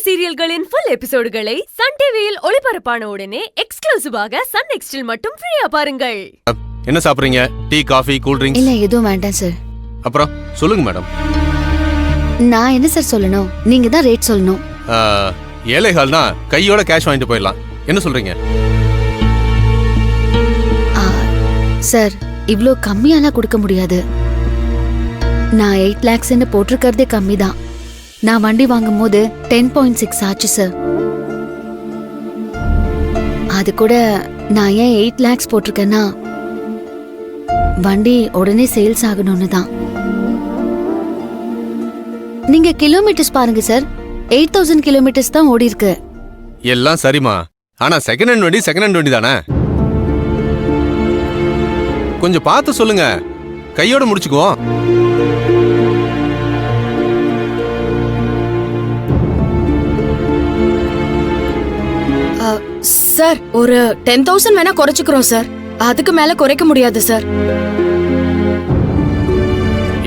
சீரியல்களின் full எபிசோடுகளை Sun டிவியில் ஒளிபரப்பான உடனே எக்ஸ்க்ளூசிவாக சன் நெக்ஸ்டில் மட்டும் ஃப்ரீயா பாருங்கள். என்ன சாப்பிடுறீங்க? Tea, coffee, cool drinks? இல்ல எதுவும் வேண்டாம் சார். அப்புறம் சொல்லுங்க மேடம். நான் என்ன சார் சொல்லணும்? நீங்க தான் ரேட் சொல்லணும். ஏழைகள்னா கையோட கேஷ் வாங்கிட்டு போயிடலாம். என்ன சொல்றீங்க? சார் இவ்ளோ கம்மியாலாம் கொடுக்க முடியாது. நான் 8 lakhs போட்டிருக்கிறதே கம்மி தான். நான் வண்டி வாங்கும் போது 10.6 ஆச்சு சார். அது கூட நான் ஏன் 8 lakhs போட்டிருக்கேன்னா வண்டி உடனே சேல்ஸ் ஆகணும்னு தான். நீங்க கிலோமீட்டர்ஸ் பாருங்க சார், 8000 kilometers தான் ஓடி இருக்கு. எல்லாம் சரிமா, ஆனா செகண்ட் ஹேண்ட் வண்டி தானே. கொஞ்சம் பார்த்து சொல்லுங்க, கையோட முடிச்சுக்குவோம். சார் ஒரு 10,000 வேணா குறைச்சுக்கிறோம் சார். அதுக்கு மேல குறைக்க முடியாது சார்.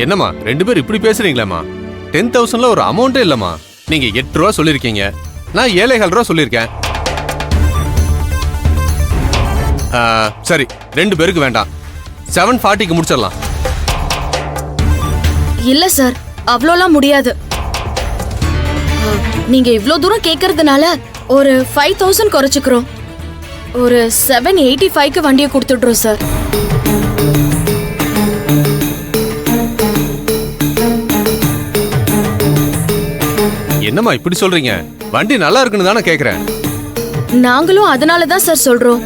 என்னம்மா ரெண்டு பேரும் இப்படி பேசுறீங்களேம்மா? 10,000ல ஒரு அமௌண்டே இல்லம்மா. நீங்க 8 ரூபா சொல்லிருக்கீங்க, நான் 7,5 ரூபா சொல்லிருக்கேன். சரி, 2 பேருக்கு வேண்டாம், 740க்கு முடிச்சிடலாம். இல்ல சார், அவ்வளோலாம் முடியாது. நீங்க இவ்ளோ தூரம் கேக்குறதுனால ஒரு 5,000 குறைச்சுக்கிறோம். ஒரு 785க்கு வண்டியை கொடுத்துடுறோம் சார். என்னம்மா இப்படி சொல்றீங்க? வண்டி நல்லா இருக்குன்னு தானே கேக்குறேன். நாங்களும் அதனால தான் சார் சொல்றோம்.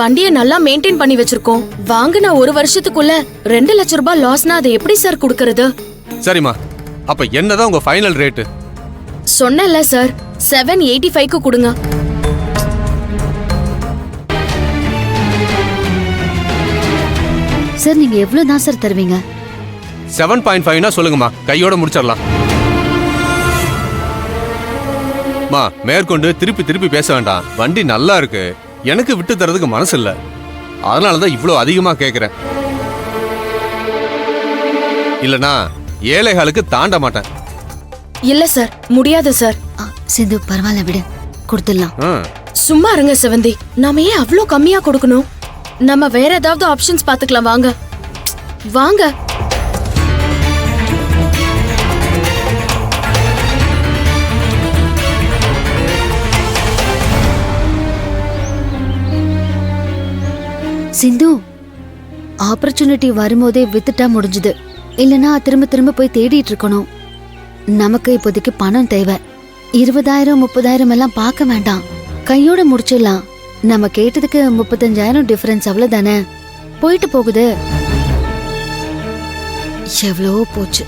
வண்டியை நல்லா மெயின்டைன் பண்ணி வச்சிருக்கோம். வாங்கின ஒரு வருஷத்துக்குள்ள 2 லட்சம் ரூபாய் லாஸ்னா அதை எப்படி சார் கொடுக்கறது? சரிம்மா, அப்ப என்னதான் உங்க ஃபைனல் ரேட்? சொன்னல சார், 785க்கு கொடுங்க. சார் நீங்க எவ்வளவு தான் சார் தருவீங்க? 7.5னா சொல்லுங்கம்மா, கையோட முடிச்சிடலாம். மா, மேற்கொண்டு திருப்பி பேச வேண்டாம். வண்டி நல்லா இருக்கு, எனக்கு விட்டு தரதுக்கு மனசு இல்ல. அதனாலதான் இவ்வளவு அதிகமா கேக்குறேன். இல்லனா ஏழைகளுக்கு தாண்ட மாட்டேன். இல்ல சார், முடியாது சார். சிந்து பரவாயில்ல விடு, கொடுத்துடலாம். சும்மா இருங்க செவந்தி, நாம ஏன் அவ்வளோ கம்மியா கொடுக்கணும்? நம்ம வேற ஏதாவது ஆப்ஷன்ஸ் பாத்துக்கலாம். வாங்க வாங்க. சிந்து, ஆப்பர்ச்சுனிட்டி வரும்போதே வித்துட்டா முடிஞ்சது. இல்லனா திரும்ப போய் தேடிட்டு இருக்கணும். நமக்கு இப்போதைக்கு பணம் தேவை. 20,000 30,000 எல்லாம் பார்க்க வேண்டாம், கையோட முடிச்சிடலாம். நம்ம கேட்டதுக்கு 35,000 டிஃபரன்ஸ், அவ்வளவுதானே. போயிட்டு போகுது. எவ்வளோ போச்சு,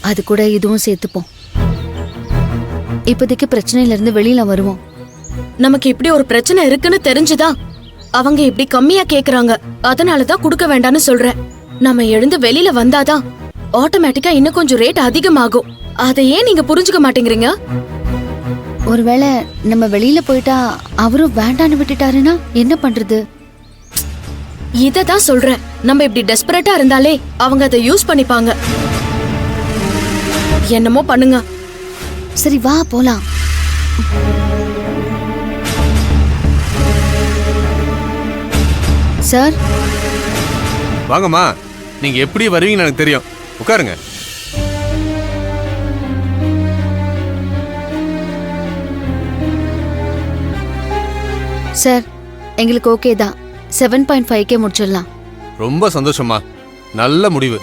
அது கூட இதுவும் சேர்த்துப்போம். இப்போதைக்கு பிரச்சனையில இருந்து வெளியில வருவோம். நமக்கு இப்படி ஒரு பிரச்சனை இருக்குன்னு தெரிஞ்சுதான் அவங்க இப்படி கம்மியா கேக்குறாங்க. அதனாலதான் கொடுக்க வேண்டாம்னு சொல்றேன். நம்ம எழுந்து வெளியில வந்தாதான் ஆட்டோமேட்டிக்கா இன்னும் கொஞ்சம் ரேட் அதிகமாகும். அதை ஏன் நீங்க புரிஞ்சுக்க மாட்டேங்கிறீங்க? ஒருவேளை நம்ம வெளியில போயிட்டா அவரும் வேண்டான்னு விட்டுட்டாருன்னா என்ன பண்றது? இததான் சொல்றேன். நம்ம இப்படி டெஸ்பரேட்டா இருந்தாலே அவங்க அதை யூஸ் பண்ணிப்பாங்க. என்னமோ பண்ணுங்க. சரி வா போலாம். சார் வாங்கம்மா, நீங்க எப்படி வருவீங்கன்னு எனக்கு தெரியும். உட்காருங்க. சார் எங்களுக்கு ஓகே தான், 7.5க்கே முடிச்சிடலாம். ரொம்ப சந்தோஷமா, நல்ல முடிவு.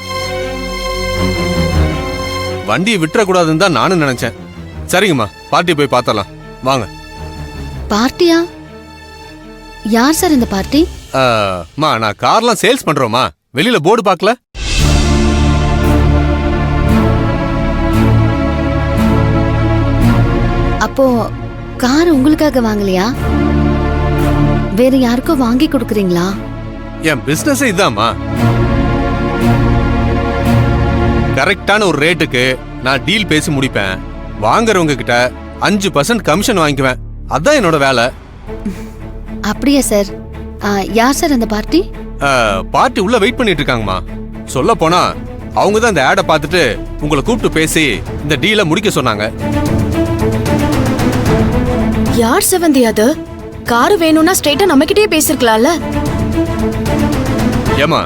வண்டியை விட்டுறக்கூடாதுன்னு தான் நானும் நினைச்சேன். சரிங்கம்மா, பார்ட்டி போய் பார்த்தலாம் வாங்க. பார்ட்டியா? யார் சார் இந்த பார்ட்டி? நான் கார்லாம் சேல்ஸ் பண்றோமா, வெளியில போர்டு பார்க்கல? அப்போ கார் உங்களுக்காக வாங்கலையா? வேற யாருக்கோ வாங்கி கொடுக்குறீங்களா? என் பிசினஸ் இதாம்மா. கரெக்டான ஒரு ரேட்டுக்கு நான் டீல் பேசி முடிப்பேன். வாங்குறவங்க கிட்ட 5% கமிஷன் வாங்கிக்குவேன். அதான் என்னோட வேலை. அப்படியா சார்? யார் சார் அந்த பார்ட்டி? பார்ட்டி உள்ள வெயிட் பண்ணிட்டு இருக்காங்கம்மா. சொல்ல போனா அவங்க தான் இந்த ஆடை பார்த்துட்டு உங்களை கூப்பிட்டு பேசி இந்த டீலை முடிக்க சொன்னாங்க. யார் செவந்தி அது? காரு வேணும்னா ஸ்ட்ரைட்டா நம்மகிட்டயே பேசிருக்கலாம்ல. ஏமா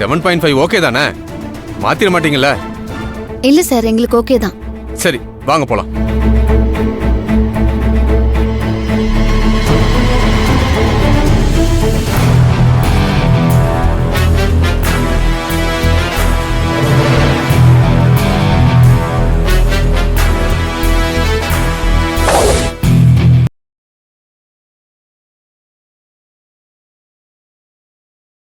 7.5 ஓகே தானே? மாத்திர மாட்டீங்கல்ல? இல்ல சார், எங்களுக்கு ஓகே தான். சரி வாங்க போலாம்.